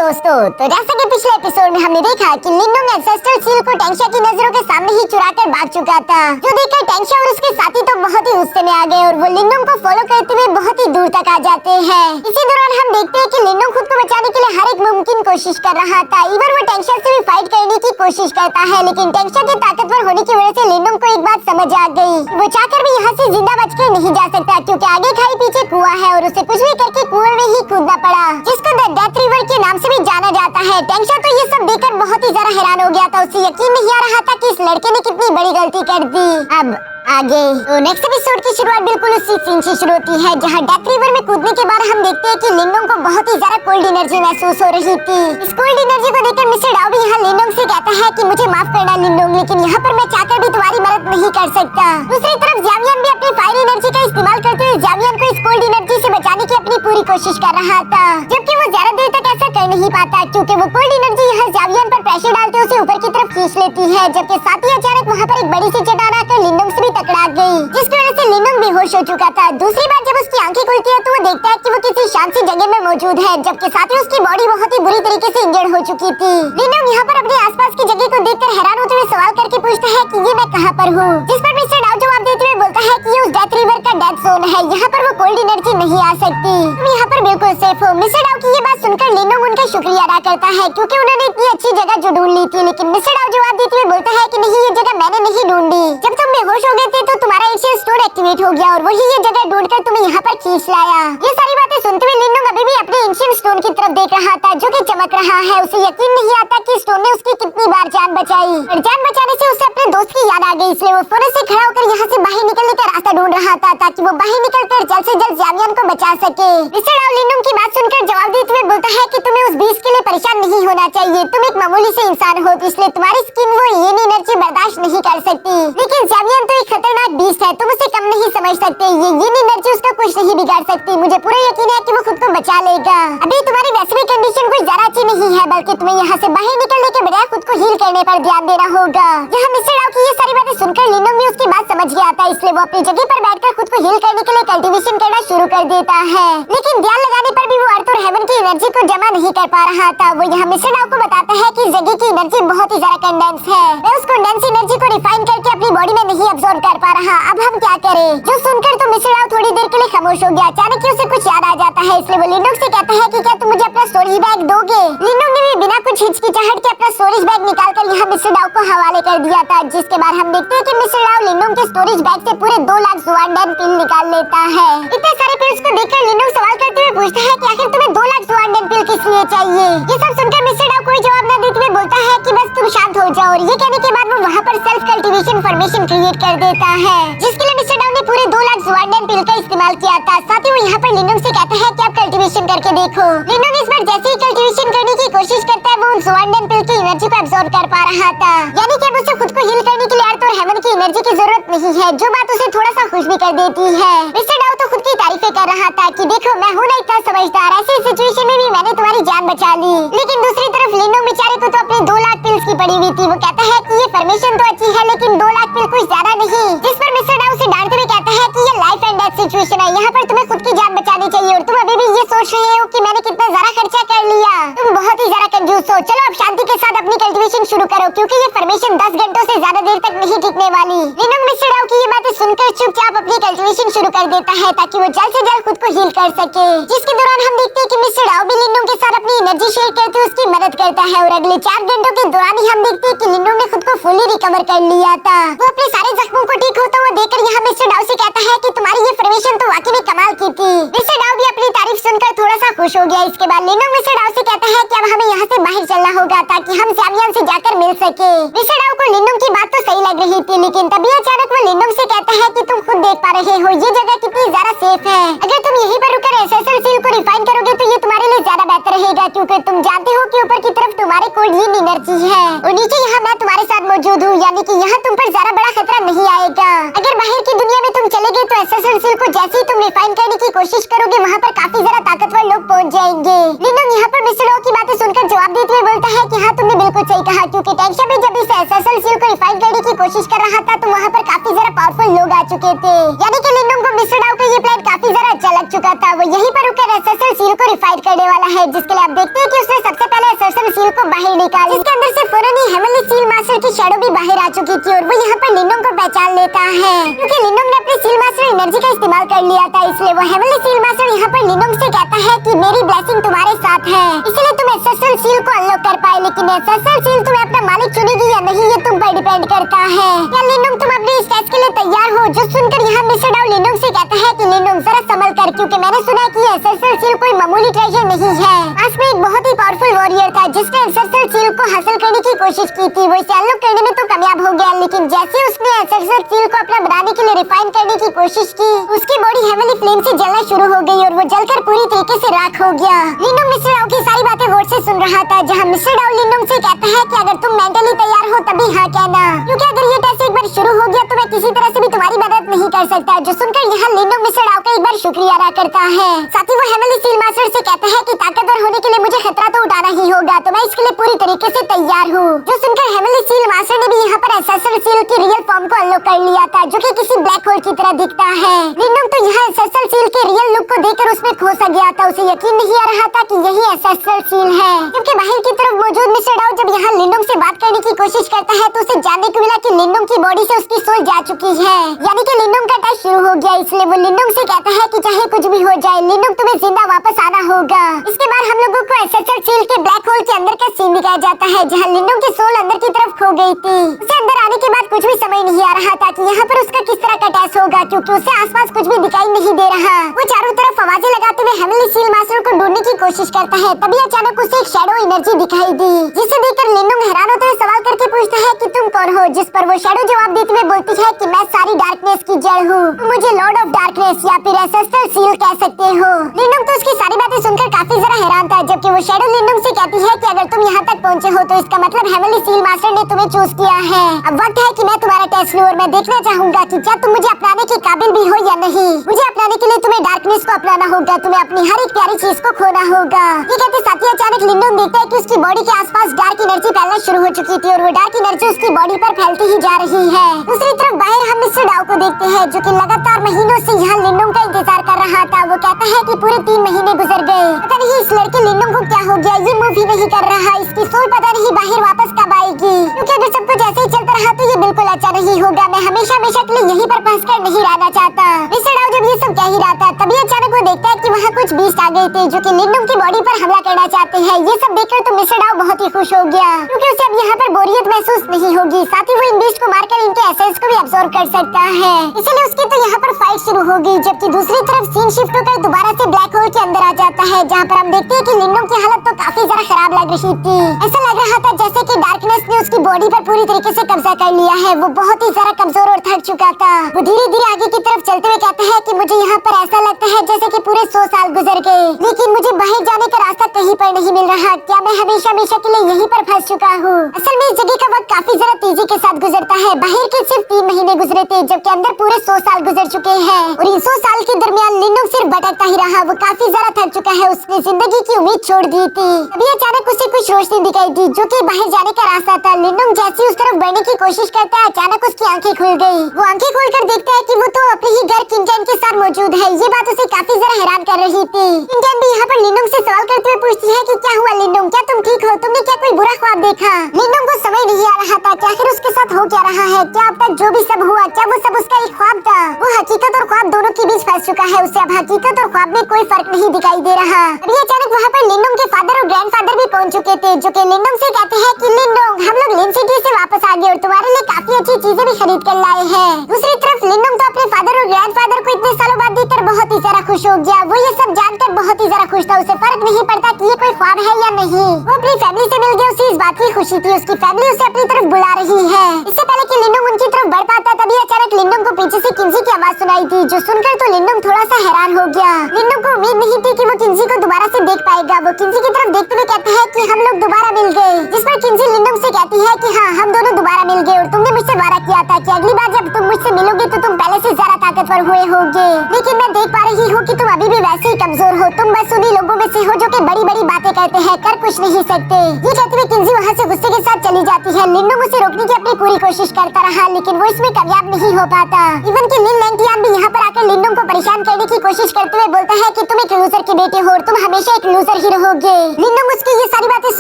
दोस्तों, तो जैसा कि पिछले एपिसोड में हमने देखा कि लिनोंग एंसेस्ट्रल सील को टेंक्षा की नजरों के सामने ही चुराकर भाग चुका था, जो देखकर टेंक्षा और उसके साथी तो बहुत ही गुस्से में आ गए और वो लिनोंग को फॉलो करते हुए बहुत ही दूर तक आ जाते हैं। इसी दौरान हम देखते हैं कि लिनोंग खुद को बचाने के लिए हर एक मुमकिन कोशिश कर रहा था। इवन वो टेंक्षा से भी फाइट करने की कोशिश करता है, लेकिन टेंक्षा के ताकतवर होने की वजह से लिनोंग को एक बात समझ आ गई, वो चाहकर भी यहाँ से जिंदा बचकर नहीं जा सकता, क्योंकि आगे खाई पीछे कुआं है और उसे कुछ भी करके कुएं में ही कूदना पड़ा, जिसको द डेथ रिवर के नाम से भी जाना जाता है। टेंक्षा तो ये सब देखकर बहुत ही ज्यादा हैरान हो गया था। उसे यकीन नहीं आ रहा था कि इस लड़के ने कितनी बड़ी गलती कर दी। अब आगे तो नेक्स्ट एपिसोड की शुरुआत बिल्कुल उसी सीन से शुरू होती है, जहां डेथ रिवर में कूदने के बाद हम देखते हैं कि लिनोंग को बहुत ही ज्यादा कोल्ड एनर्जी महसूस हो रही थी। इस कोल्ड एनर्जी को देखकर मिस्टर डाओ भी यहाँ लिनोंग से कहता है कि मुझे माफ करना लिनोंग, लेकिन यहाँ पर मैं चाहकर भी तुम्हारी मदद नहीं कर सकता। दूसरी तरफ जावियन भी अपनी फायर एनर्जी का इस्तेमाल करते हुए जावियन को इस कोल्ड एनर्जी से बचाने की अपनी पूरी कोशिश कर रहा था, जबकि वो ज्यादा देर तक ऐसा कर नहीं पाता, क्योंकि वो कोल्ड एनर्जी यहाँ जावियन पर प्रेशर डालते उसे ऊपर की तरफ खींच लेती है, जबकि साथ ही अचानक वहाँ पर एक बड़ी सी चट्टान आकर लिनोंग से भी टकरा गई, जिसकी वजह से लिनोंग बेहोश हो चुका था। दूसरी बार जब उसकी आंखें खुलती है तो वो देखता है कि वो किसी शांत सी जगह में मौजूद है, जबकि साथ ही उसकी बॉडी बहुत ही बुरी तरीके से इंजर्ड हो चुकी थी। लिनोंग यहाँ पर अपने आसपास की जगह को देखकर हैरान होते हुए सवाल करके पूछता है कि ये मैं कहाँ पर हूँ, जिस पर मिस्टर डाउ जवाब देते हुए बोलता है कि ये उस डेथ रिवर का डेथ जोन है, यहाँ पर वो कोल्ड एनर्जी नहीं आ सकती, तुम यहाँ पर बिल्कुल सेफ हो। मिस्टर डाउ की ये बात सुनकर लिनोंग उनका शुक्रिया अदा करता है, क्योंकि उन्होंने इतनी अच्छी जगह जो ढूंढ ली थी, लेकिन मिस्टर डाउ जवाब देते हुए बोलता है कि नहीं, ये जगह मैंने नहीं ढूंढी, जब तुम बेहोश हो गए थे तो तुम्हारा एशियन स्टोन एक्टिवेट हो गया और वही ये जगह ढूंढकर तुम्हें यहाँ पर खींच लाया। ये सारी बातें सुनते हुए लिनोंग अभी भी अपने एशियन स्टोन की तरफ देख रहा था, जो कि चमक रहा है। उसे यकीन नहीं आता कि स्टोन ने उसकी कितनी बार जान बचाई, और जान बचाने से उसे अपने दोस्त की याद आ गई, इसलिए वो फौरन से खड़ा होकर यहाँ से बाहर निकलने का रास्ता ढूंढ रहा था, ताकि वो बाहर निकलकर जल्द से जल्द जावियन को बचा सके। मिस्टर डाउ लिनोंग की बात सुनकर जवाब देते हुए बोलता है कि तुम्हें उस बीस्ट के लिए परेशान नहीं होना चाहिए, तुम एक मामूली से इंसान हो, तो इसलिए तुम्हारी स्किन वो येन एनर्जी बर्दाश्त नहीं कर सकती, लेकिन जावियन तो एक खतरनाक बीस्ट है, तुम उसे कम नहीं समझ सकते, ये येन एनर्जी उसका कुछ नहीं बिगाड़ सकती, मुझे पूरा यकीन है कि वो खुद को बचा लेगा। अभी तुम्हारी वैसे भी कंडीशन कुछ ज्यादा अच्छी नहीं है, बल्कि तुम्हें यहाँ से बाहर निकलने के बजाय खुद को हील करने पर ध्यान देना होगा। यहाँ मिस्टर डाउ की ये सारी बातें सुनकर लिनोंग भी उसकी बात समझ गया था, इसलिए वो अपनी जगह पर बैठकर खुद को हील करने के लिए कल्टीवेशन करना शुरू कर देता है, लेकिन ध्यान लगाने पर भी वो अर्थ और हेवन की एनर्जी को जमा नहीं कर पा रहा था। वो यहाँ मिस्टर डाउ को बताता है कि इस जगह की एनर्जी बहुत ही ज्यादा कंडेंस है, मैं उस कंडेंस एनर्जी को रिफाइन करके अपनी बॉडी में नहीं अब्सॉर्ब कर पा रहा, अब हम क्या करें। जो सुनकर तो मिस्टर डाउ थोड़ी देर के लिए खामोश हो गया, अचानक ही उसे कुछ याद आ जाता है, इसलिए वो लिनोंग से कहता है कि क्या तुम मुझे अपना स्टोरेज बैग दोगे। लिनोंग ने भी बिना कुछ हिचकिचाहट के अपना स्टोरेज बैग निकालकर यहाँ मिस्टर डाउ को हवाले कर दिया था, जिसके बाद हम देखते हैं कि मिस्टर डाउ लिनोंग के स्टोरेज बैग से पूरे 2 लाख ज़ुआनडेन पिल निकाल लेता है। इतने सारे पिल्स को देखकर लिनोंग सवाल करते हुए पूछता है कि आखिर तुम्हें 2 लाख ज़ुआनडेन पिल किस लिए चाहिए। ये सब सुनकर मिस्टर डाउ कोई जवाब न देते हुए बोलता है कि बस तुम शांत हो जाओ, और ये कहने के बाद वो वहाँ पर सेल्फ कल्टीवेशन फॉर्मेशन क्रिएट कर देता है, जिसके लिए मिस्टर डाउ ने पूरे 2 लाख ज़ुआनडेन पिल का इस्तेमाल किया था। साथ ही वो यहाँ पर लिनोंग से कहता है कि आप कल्टीवेशन करके देखो। लिनोंग इस बार जैसे ही कल्टीवेशन करने की कोशिश करता है, वो उन ज़ुआनडेन पिल की एनर्जी को अब्सॉर्ब कर पा रहा था, यानी कि अब उसे खुद को हील करने के लिए अर्थ और हेवन की एनर्जी की जरूरत नहीं है, जो बात उसे थोड़ा सा खुश भी कर देती है। मिस्टर डाउ तो खुद की तारीफें कर रहा था कि देखो मैं हूँ ना इतना समझदार, ऐसी सिचुएशन में भी मैंने तुम्हारी जान बचा ली, लेकिन दूसरी तरफ लिनोंग बेचारे को तो अपने 2 लाख पिल्स की पड़ी हुई थी। वो कहता है कि ये फॉर्मेशन तो अच्छी है, लेकिन 2 लाख पिल कुछ ज्यादा नहीं, जिस पर मिस्टर डाउ से डांटते हुए कहता है कि ये लाइफ एंड डेथ सिचुएशन है, यहाँ पर तुम्हें खुद की जान बचानी चाहिए, और तुम अभी भी ये सोच रहे हो कि मैंने कितना ज्यादा खर्चा कर लिया, तुम बहुत ही ज्यादा कंजूस हो। चलो अब शांति के साथ अपनी कल्टीवेशन शुरू करो, क्योंकि ये फॉर्मेशन 10 घंटों से ज्यादा देर तक नहीं टिकने वाली। लिनोंग मिस्टर डाउ की ये बातें सुनकर चुपचाप अपनी कल्टीवेशन शुरू कर देता है, ताकि वो जल्द से जल्द खुद को हील कर सके, जिसके दौरान हम देखते हैं कि मिस्टर डाउ भी लिनोंग के साथ अपनी एनर्जी शेयर करके उसकी मदद करता है, और अगले 4 घंटों के दौरान ही हम देखते हैं कि लिनोंग ने खुद को फुली रिकवर कर लिया था। वो अपने सारे जख्मों को ठीक होता हुआ देखकर यहाँ मिस्टर डाउ से कहता है कि तुम्हारी ये फॉर्मेशन तो वाकई में कमाल की थी। मिस्टर डाउ भी अपनी तारीफ सुनकर थोड़ा सा खुश हो गया। इसके बाद लिनोंग मिस्टर डाउ से कहता है कि अब हमें यहाँ से बाहर चलना होगा, ताकि हम जावियन से जाकर मिल सके। मिस्टर डाउ को लिनोंग की बात तो सही लग रही थी, लेकिन तभी अचानक वो लिनोंग से कहता है कि तुम खुद देख पा रहे हो ये जगह कितनी ज्यादा सेफ है, अगर तुम यहीं पर रुककर एसेंशियल सील को रिफाइन करोगे तो ये तुम्हारे लिए ज्यादा बेहतर रहेगा, क्योंकि तुम जानते हो कि ऊपर की तरफ तुम्हारे कोल्ड येन एनर्जी है और नीचे यहाँ मैं तुम्हारे साथ मौजूद हूँ, यानी कि यहाँ तुम पर ज्यादा बड़ा खतरा नहीं आएगा। अगर बाहर की दुनिया में तुम चले गए तो एसेंशियल सील को जैसे ही तुम रिफाइन करने की कोशिश करोगे, वहाँ पर काफी ज्यादा ताकतवर लोग पहुँच जाएंगे। लिनोंग यहाँ पर मिस्टर डाउ की बातें ये सुनकर जवाब देते हुए बोलता है कि हाँ तुमने बिल्कुल सही कहा, क्योंकि टेंशिया भी जब इस एसएसएल सील को रिफाइन करने की कोशिश कर रहा था तो वहाँ पर काफी ज्यादा पावरफुल लोग आ चुके थे। यानी कि लिनोंग को मिस्टर डाउ का ये प्लान काफी ज्यादा अच्छा लग चुका था। वो यहीं पर रुककर एसएसएल सील को रिफाइन करने वाला है, जिसके लिए आप देखते हैं कि उसने सबसे पहले एसएसएल सील को बाहर निकाला, जिसके अंदर से फौरन ही हेवनली सील मास्टर की शैडो भी बाहर आ चुकी थी और वो यहाँ पर लिनोंग को पहचान लेता है, क्योंकि लिनोंग ने अपने सील मास्टर एनर्जी का इस्तेमाल कर लिया था। इसलिए वो हेवनली सील मास्टर यहाँ पर लिनोंग से कहता है कि मेरी ब्लेसिंग तुम्हारे साथ है, इसलिए तुम एसएसएल सील को अनलॉक कर पाए, लेकिन एसएसएल सील तुम्हें अपना मालिक चुनेगी या नहीं ये तुम पर डिपेंड करता है। क्या लिनोंग तुम अपने इस टेस्ट के लिए तैयार हो? जो सुनकर यहाँ मिस्टर डाउ लिनोंग से कहता है कि लिनोंग जरा संभल कर, क्योंकि मैंने सुना है कि एसएसएल सील कोई मामूली ट्रेजर नहीं है। पास में एक बहुत ही पावरफुल वॉरियर था जिसने एसएसएल सील को हासिल करने की कोशिश की थी। वो इसे अनलॉक करने में तो कामयाब हो गया, लेकिन जैसे उसने एसएसएल सील को अपना बनाने के लिए रिफाइन करने की कोशिश की, उसकी बॉडी हेवनली फ्लेम से जलना शुरू हो गई और वो जलकर पूरी तरीके से राख हो गया। लिनोंग मिस्टर डाउ की सारी बातें गौर से सुन रहा था, जहाँ मिस्टर डाउ लिनोंग से कहता है कि अगर तुम मेंटली तैयार हो तभी हाँ कहना, क्योंकि अगर ये टेस्ट एक बार शुरू हो गया तो मैं किसी तरह से भी तुम्हारी मदद नहीं कर सकता। जो सुनकर यहाँ लिनोंग मिस्टर डाउ का एक बार शुक्रिया अदा करता है। साथ ही वो हेवनली सील मास्टर से कहता है कि ताकतवर होने के लिए मुझे खतरा तो उठाना ही होगा, तो मैं इसके लिए पूरी तरीके से तैयार हूँ। जो सुनकर हेवनली सील मास्टर ने भी यहाँ पर एसएसएल सील की रियल फॉर्म को अनलॉक कर लिया था, जो कि किसी ब्लैक होल की तरह दिखता है। लिनोंग तो यहाँ एसएसएल सील के रियल लुक को देखकर उसमें खो सा गया था। उसे यकीन नहीं आ रहा था कि यही एसएसएल सील है, जबकि बाहर की तरफ मौजूद मिस्टर डाउ जब यहाँ लिनोंग से बात करने की कोशिश करता है तो उसे जानने को मिला कि लिनोंग की बॉडी से उसकी सोल जा चुकी है, यानी कि लिनोंग का टेस्ट शुरू हो गया। इसलिए वो लिनोंग से कहता है कि चाहे कुछ भी हो जाए लिनोंग तुम्हें जिंदा वापस आना होगा। इसके बाद हम लोगों को एसएसएल सील के ब्लैक होल के अंदर का सीन दिखाया जाता है, जहाँ लिनोंग की सोल अंदर की तरफ खो गई थी। उसे अंदर आने के बाद कुछ भी समझ नहीं आ रहा था कि यहाँ पर उसका किस तरह का टेस्ट होगा, क्योंकि उसे आसपास कुछ भी दिखाई नहीं दे रहा। वो चारों तरफ आवाजें लगाते हुए हेवनली सील मास्टर को ढूंढने की कोशिश करता है, तभी अचानक उसे एक शैडो एनर्जी दिखाई दी, जिसे देखकर लिनोंग हैरान होते हुए सवाल करके पूछता है कि तुम कौन हो, जिस पर वो शैडो जवाब देते हुए बोलती है कि मैं सारी डार्कनेस की जड़ हूँ, मुझे लॉर्ड ऑफ डार्कनेस या फिर एसएसएल सील कह सकते हो। लिनोंग तो उसकी सारी बातें सुनकर काफी जरा हैरान था, जबकि वो शैडो लिनोंग से कहती है कि अगर तुम यहाँ तक पहुँचे हो तो इसका मतलब हेवनली सील मास्टर ने तुम्हें चूज किया है। अब वक्त है कि मैं तुम्हारा टेस्ट लूं और मैं देखना चाहूंगा कि क्या तुम मुझे अपनाने के काबिल भी हो या नहीं। मुझे अपनाने के लिए तुम्हें डार्कनेस को अपनाना होगा, तुम्हें अपनी हर एक प्यारी चीज को खोना होगा। ये कहते साथ ही अचानक लिनोंग देखता है कि उसकी बॉडी के आसपास डार्क एनर्जी फैलना शुरू हो चुकी थी और वो डार्क एनर्जी उसकी बॉडी पर फैलती ही जा रही है। दूसरी तरफ बाहर हम मिस्टर डाउ को देखते हैं, जो कि लगातार महीनों से यहाँ लिनोंग का इंतजार कर रहा था। वो कहता है कि पूरे 3 महीने गुजर गए, पता नहीं इस लड़के लिनोंग को क्या हो गया, ये मूव ही नहीं कर रहा, इसकी सोल पता नहीं बाहर वापस कब आएगी, क्योंकि अगर सब कुछ ऐसे ही चलता रहा तो ये बिल्कुल अच्छा नहीं होगा। मैं हमेशा हमेशा के लिए यहीं पर फंसकर नहीं रहना चाहता। मिस्टर डाउ जब ये सब कह ही रहा था तभी अचानक वो देखता है कि वहाँ कुछ बीस्ट आ गए थे, जो कि लिनोंग की बॉडी पर हमला करना चाहते हैं। ये सब देखकर तो मिस्टर डाउ बहुत ही खुश हो गया, क्योंकि उसे अब यहाँ पर बोरियत महसूस नहीं होगी। साथ ही वो इन बीस्ट को मारकर इनके एसेंस को भी अब्सॉर्ब कर सकता है, इसलिए उसकी तो यहाँ पर फाइट शुरू हो गई। जबकि दूसरी तरफ सीन शिफ्ट होकर दोबारा से ब्लैक होल के अंदर आ जाता है, जहाँ पर हम देखते हैं कि लिनोंग की हालत तो काफी जरा खराब लग रही थी। ऐसा लग रहा था जैसे कि डार्कनेस ने उसकी बॉडी पर पूरी तरीके से कब्जा कर लिया है। वो बहुत ही जरा कमजोर और थक चुका था। वो धीरे धीरे आगे की तरफ चलते हुए कहता है कि मुझे यहाँ पर ऐसा लगता है जैसे कि पूरे 100 साल गुजर गए, लेकिन मुझे बाहर जाने का रास्ता कहीं पर नहीं मिल रहा। क्या मैं हमेशा हमेशा के लिए यहीं पर फंस चुका हूँ? असल में इस जगह का वक्त काफी जरा तेजी के साथ गुजरता है। बाहर के सिर्फ 3 महीने गुजरे थे, जबकि अंदर पूरे 100 साल गुजर चुके हैं और इन 100 साल के दरमियान लिनोंग सिर्फ भटकता ही रहा। वो काफी जरा थक चुका है, उसने जिंदगी की उम्मीद छोड़ दी थी। अभी अचानक उसे कुछ रोशनी दिखाई दी, जो कि बाहर जाने का रास्ता था। लिनोंग जैसे उस तरफ बढ़ने की कोशिश करता है, अचानक उसकी आंखें खुल गई। वो आंखें खोलकर देखता है कि वो तो अपने ही घर किंजन के साथ मौजूद है। ये बात उसे काफी जरा हैरान कर रही थी। किंजन भी यहाँ पर लिनोंग से सवाल करते हुए पूछती है कि क्या हुआ लिनोंग, क्या तुम ठीक हो? तुमने क्या कोई बुरा ख्वाब देखा? लिनोंग को समझ नहीं आ रहा था कि आखिर उसके साथ हो क्या रहा है। क्या अब तक जो भी सब हुआ, क्या वो सब उसका एक ख्वाब था? वो हकीकत और ख्वाब दोनों के बीच फंस चुका है। उसे अब हकीकत और ख्वाब में कोई फर्क नहीं दिखाई दे रहा। अभी अचानक वहाँ पर लिनोंग के फादर और ग्रैंडफादर भी पहुँच चुके थे, जो कि लिनोंग से कहते हैं कि लिनोंग, हम लोग लिन सिटी से वापस आ गए और तुम्हारे लिए काफी अच्छी चीजें भी खरीद कर लाए हैं। दूसरी तरफ लिनोंग तो अपने फादर और ग्रैंडफादर को इतने सालों बाद देखकर बहुत ही जरा खुश हो गया। वो ये सब जानकर बहुत ही जरा खुश था। उसे फर्क नहीं पड़ता कि ये कोई ख्वाब है या नहीं। वो अपनी फैमिली से मिल गया, उसे इस बात की खुशी थी। उसकी फैमिली उसे अपनी तरफ बुला रही है। इससे पहले कि लिनोंग उनकी तरफ बढ़ पाता, तभी अचानक लिनोंग को पीछे से किंजी की आवाज सुनाई दी, जो सुनकर तो लिनोंग थोड़ा सा हैरान हो गया। लिनोंग को उम्मीद नहीं थी कि वो किंजी को दोबारा से देख पाएगा। वो किंजी की तरफ देखते हुए कहता है कि हम लोग दोबारा मिल गए, जिस पर किंजी लिनोंग से कहती है कि हाँ, हम दोनों दोबारा मिल गए और तुमने मुझसे वादा किया था कि अगली बार जब तुम मुझसे मिलोगे तो तुम पहले से ज्यादा ताकतवर हुए होगे, लेकिन मैं देख पा रही हूँ कि तुम अभी भी वैसे ही कमजोर हो। तुम बस उन्हीं लोगों में से हो जो कि बड़ी बड़ी बातें कहते हैं, कर कुछ नहीं सकते। ये कहते हुए किंजी वहाँ से गुस्से के साथ चली जाती है। लिनडोंग उसे रोकने की अपनी पूरी कोशिश करता रहा, लेकिन वो इसमें कामयाब नहीं हो पाता। इवन कि लिन लैंगटियान भी यहाँ पर आकर लिनडोंग को परेशान करने की कोशिश करते हुए बोलता है कि तुम एक लूजर की बेटी हो और तुम हमेशा एक लूजर ही रहोगे। लिनडोंग उसकी ये सारी बातें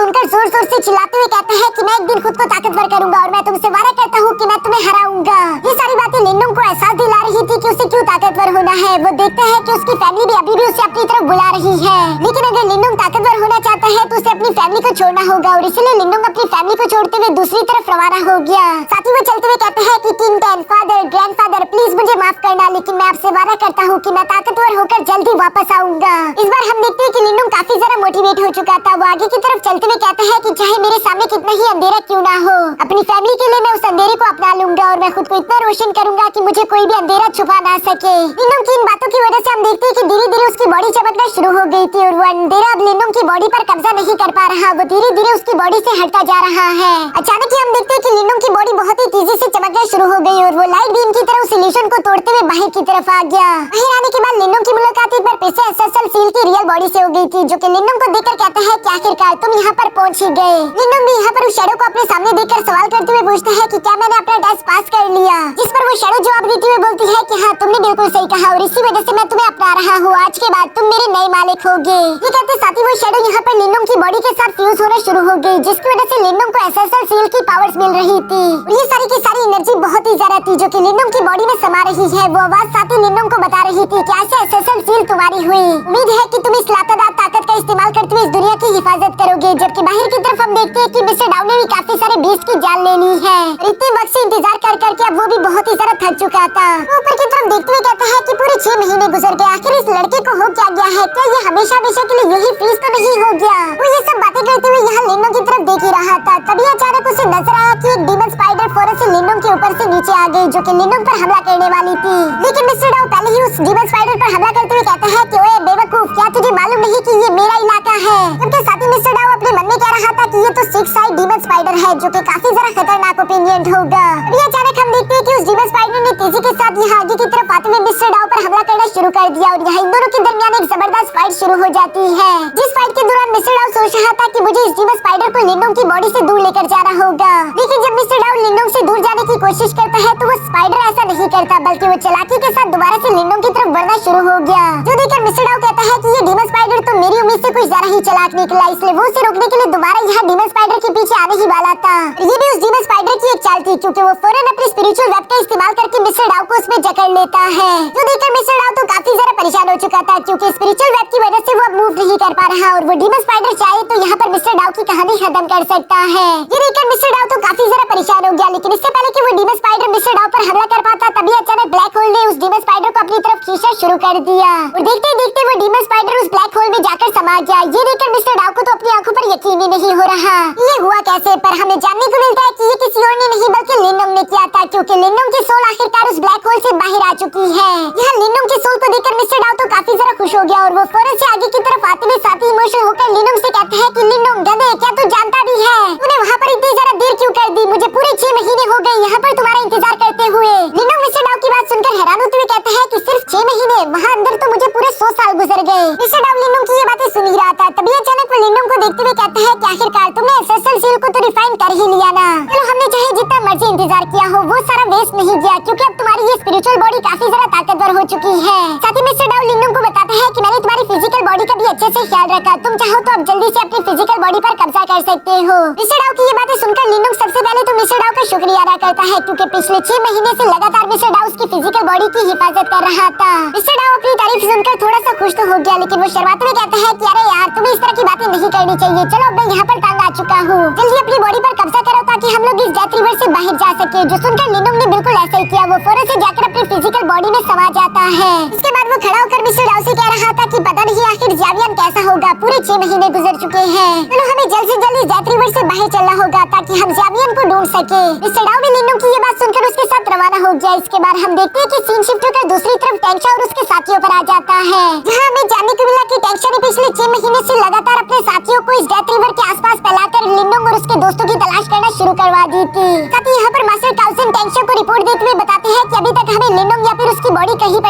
सुनकर जोर जोर से चिल्लाते हुए कहता है कि मैं एक दिन खुद को ताकतवर करूंगा और मैं तुमसे वादा करता हूँ कि मैं तुम्हें हराऊंगा। ये सारी बातें लिनडोंग को एहसास दिला रही थी कि उसे क्यों ताकतवर होना है। वो देखता है कि उसकी फैमिली भी अभी भी उसे अपनी तरफ बुला रही है, लेकिन अगर लिनडोंग ताकतवर होना चाहता है तो उसे अपनी फैमिली को छोड़ना होगा और इसलिए लिनडोंग अपनी फैमिली को छोड़ते हुए दूसरी तरफ रवाना हो गया। साथ ही वो चलते हुए कहते हैं कि king ten, father, grandfather, please मुझे माफ करना, लेकिन मैं आपसे वादा करता हूँ कि मैं ताकतवर होकर जल्दी वापस आऊंगा। इस बार हम देखते हैं कि लिनडोंग काफी ज्यादा मोटिवेट हो चुका था। वो आगे की तरफ चलते हुए कहता है कि चाहे मेरे सामने कितना ही अंधेरा क्यों ना हो, अपनी फैमिली के लिए मैं उस अंधेरे को अपना लूंगा और मैं खुद को इतना रोशन करूंगा कि मुझे कोई भी अंधेरा छुपा ना सके। लिनडोंग की इन बातों की वजह से हम देखते हैं कि धीरे धीरे उसकी बॉडी चमकना शुरू हो गई थी और वो अंधेरा अब लिनडोंग की बॉडी पर कब्जा नहीं कर पा रहा। वो धीरे धीरे उसकी बॉडी से हटता जा रहा है। अचानक ही हम देखते हैं कि लिनडोंग की बॉडी बहुत ही तेजी से चमकना शुरू हो गई और वो लाइट बीम की तरह उस इल्यूजन को तोड़ते हुए बाहर की तरफ आ गया। बाहर आने के बाद लिनडोंग की मुलाकात एक बार फिर से एसएसएल सील की रियल बॉडी से हो गई थी, जो कि लिनडोंग को देखकर कहता है कि आखिरकार तुम यहाँ पर पहुँच ही गए। लिनडोंग भी यहाँ पर उस शैडो को अपने सामने देखकर सवाल करते हुए पूछता है कि क्या मैंने अपना टेस्ट पास कर लिया, जिस पर वो शैडो जवाब देते हुए बोलती है कि हाँ तुमने बिल्कुल सही कहा और इसी वजह से मैं तुम्हें अपना रहा हूँ। आज के बाद तुम मेरे नए मालिक होगे। ये कहते साथ ही वो शैडो यहाँ पर लिनडोंग की बॉडी के साथ फ्यूज होना शुरू हो गई, जिसकी वजह से लिनडोंग को एसएसएल सील की पावर्स मिल रही थी। ये सारी की सारी एनर्जी बहुत ही ज्यादा थी जो कि लिनडोंग की बॉडी में समा रही है। वो आवाज साथ ही लिनडोंग को बता रही थी कि ऐसे एसएसएल सील तुम्हारी हुई। उम्मीद है कि तुम इस लातादार ताकत का इस्तेमाल करते हुए इस दुनिया की हिफाजत करोगे। जबकि बाहर की तरफ हम देखते हैं कि मिस्टर डाउ ने भी काफी सारे बीस्ट की जान ले ली है। इतने वक्त से इंतजार कर करके अब वो भी बहुत ही ज्यादा थक चुका था। ऊपर की तरफ देखते हुए कहता है कि पूरे 6 महीने गुजर गए, आखिर इस लड़के को हो क्या गया है? क्या ये हमेशा हमेशा के लिए यही फ्रीज तो नहीं हो गया? वो ये सब बातें करते हुए यहाँ लिनडोंग की तरफ देख ही रहा था। तभी अचानक उसे नजर आया कि एक डीमन स्पाइडर फौरन से लिनडोंग के ऊपर से नीचे आ गई, जो कि लिनडोंग पर हमला करने वाली थी। लेकिन मिस्टर डाउ पहले ही उस डीमन स्पाइडर पर हमला करते हुए कहता है कि ओए बेवकूफ, क्या तुझे मालूम नहीं कि ये मेरा इलाका है? जबकि साथ ही मिस्टर डाउ अपने मन में कह रहा था कि ये तो 6 साइड डीमन स्पाइडर है, जो कि काफी जरा खतरनाक ओपिनियन होगा। अभी अचानक हम देखते हैं कि उस डीमन स्पाइडर ने तेजी के साथ यहाँ आगे की तरफ आते हुए मिस्टर डाउ पर हमला करना शुरू कर दिया और यहाँ इन दोनों के दरमियान एक जबरदस्त फाइट शुरू हो जाती है। जिस फाइट के दौरान मिस्टर डाउ सोच रहा था कि मुझे इस डीमन स्पाइडर को लिनडोंग की बॉडी से दूर लेकर जाना होगा, लेकिन जब मिस्टर डाउ लिनडोंग से दूर जाने की कोशिश करता है तो वो स्पाइडर ऐसा नहीं करता, बल्कि वो चालाकी के साथ दोबारा से लिनडोंग की तरफ बढ़ना शुरू हो गया। जो देखकर मिस्टर डाउ कहता है कि ये डीमन स्पाइडर तो मेरी उम्मीद से कुछ ज्यादा ही चालाक निकला, इसलिए वो उसे रोकने के लिए दोबारा यहाँ डीमन स्पाइडर के पीछे आने ही वाला था। ये भी उस डीमन स्पाइडर की एक चाल थी, क्योंकि वो फौरन अपनी स्पिरिचुअल वेब का इस्तेमाल करके मिस्टर डाउ को उसमें जकड़ लेता है। जो देखकर मिस्टर डाउ तो काफी ज्यादा परेशान हो चुका था, क्योंकि स्पिरिचुअल वेब की वजह से वो अब मूव नहीं कर पा रहा और वो डीमन स्पाइडर चाहे तो यहाँ पर मिस्टर डाउ की कहानी खत्म कर सकता है। ये देखकर मिस्टर डाउ तो काफी ज्यादा परेशान हो गया, लेकिन इससे पहले कि वो डीमन स्पाइडर मिस्टर डाउ पर हमला कर पाता, तभी अचानक ब्लैक होल ने उस डीमन स्पाइडर को अपनी तरफ खींचना शुरू कर दिया और देखते ही देखते वो डीमन स्पाइडर उस ब्लैक होल में जाकर समा गया। ये देखकर मिस्टर डाउ को तो अपनी आंखों पर यकीन ही नहीं हो रहा, ये हुआ कैसे? पर हमें जानने को मिलता है कि ये किसी और ने नहीं बल्कि लिनडोंग ने किया था, क्योंकि लिनडोंग की सोल आखिरकार उस ब्लैक होल से बाहर आ चुकी है। यहाँ लिनडोंग की सोल को देखकर मिस्टर डाउ तो काफी ज्यादा खुश हो गया और वो फौरन से आगे की तरफ आते हुए साथ ही इमोशनल होकर लिनडोंग से कहता है कि लिनडोंग गधे, क्या तू जानता भी है तूने वहाँ पर इतनी ज्यादा देर क्यों कर दी? मुझे पूरे 6 महीने हो गए यहाँ पर तुम्हारा इंतजार करते हुए। लिनडोंग मिस्टर डाउ की बात सुनकर हैरान होते हुए कहता है कि सिर्फ 6 महीने, वहाँ अंदर तो मुझे पूरे 100 साल गुजर गए। मिस्टर डाउ लिनडोंग की ये बातें सुन ही रहा था, तभी अचानक वो लिनडोंग को देखते हुए कहता है कि आखिरकार तुमने एसएसएल सील को तो रिफाइन कर ही लिया ना। चलो, हमने चाहे जितना मर्जी इंतजार किया हो वो सारा वेस्ट नहीं गया, क्योंकि अब तुम्हारी ये स्पिरिचुअल बॉडी काफी ज्यादा ताकतवर हो चुकी है। साथ ही मिस्टर डाउ लिनडोंग को बताता है कि मैंने तुम्हारी फिजिकल बॉडी का भी अच्छे से ख्याल रखा, तुम चाहो तो अब जल्दी से अपनी फिजिकल बॉडी पर कब्जा कर सकते हो। मिस्टर डाउ की ये बातें सुनकर लिनडोंग सबसे पहले तो मिस्टर डाउ का शुक्रिया अदा करता है, क्योंकि पिछले 6 महीने से लगातार मिस्टर डाउ उसकी फिजिकल बॉडी की हिफाजत कर रहा था। मिस्टर डाउ अपनी तारीफ सुनकर थोड़ा सा खुश तो हो गया, लेकिन वो शर्माते हुए कहता है कि अरे यार, तुम्हें इस तरह की बातें नहीं करनी चाहिए। चलो, अब मैं यहाँ पर तंग आ चुका हूँ, जल्दी अपनी बॉडी पर कब्जा करो ताकि हम लोग इस डेथ रिवर से बाहर जा सके। जो सुनकर लिनडोंग ने बिल्कुल ऐसा ही किया, वो फौरन से जाकर अपनी फिजिकल बॉडी में समा जाता है। इसके बाद वो खड़ा होकर मिस्टर डाउ से कह रहा था कि पता नहीं आखिर ज़ावियन कैसा होगा, पूरे 6 महीने गुजर चुके हैं, चलो हमें जल्द से जल्द इस डेथ रिवर से बाहर चलना होगा ताकि हम ज़ावियन को ढूंढ सके। मिस्टर डाउ भी लिनडोंग की ये बात सुनकर उसके साथ रवाना हो गया। इसके बाद हम देखते हैं कि सीन शिफ्ट होकर दूसरी तरफ टेंशा और उसके साथियों पर आ जाता है, जहाँ हमें जानने को मिला कि टेंशा ने पिछले 6 महीने से लगातार अपने साथियों को इस डेथ रिवर के आसपास फैलाकर लिनडोंग और उसके दोस्तों की तलाश करना शुरू करवा दी थी। साथ ही यहाँ पर मास्टर काउसन टेंशा को रिपोर्ट देते हुए बताते हैं कि अभी तक हमें लिनडोंग या फिर उसकी बॉडी कहीं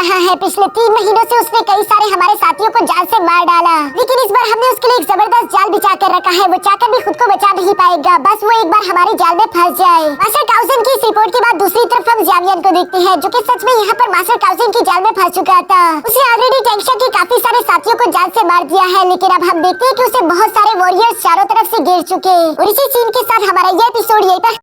रहा है। पिछले 3 महीनों से उसने कई सारे हमारे साथियों को जाल से मार डाला, लेकिन इस बार हमने उसके लिए एक जबरदस्त जाल बिछा कर रखा है। वो चाहकर भी खुद को बचा नहीं पाएगा, बस वो एक बार हमारे जाल में फंस जाए। मास्टर काउजन की इस रिपोर्ट के बाद दूसरी तरफ हम जामियन को देखते हैं, जो कि सच में यहाँ पर मास्टर काउजन की जाल में फंस चुका था। उसने ऑलरेडी टेंक्षा के काफी सारे साथियों को जाल से मार दिया है, लेकिन अब हम देखते हैं कि उसे बहुत सारे वॉरियर्स चारों तरफ से घेर चुके। और इसी सीन के साथ हमारा ये एपिसोड यहीं पर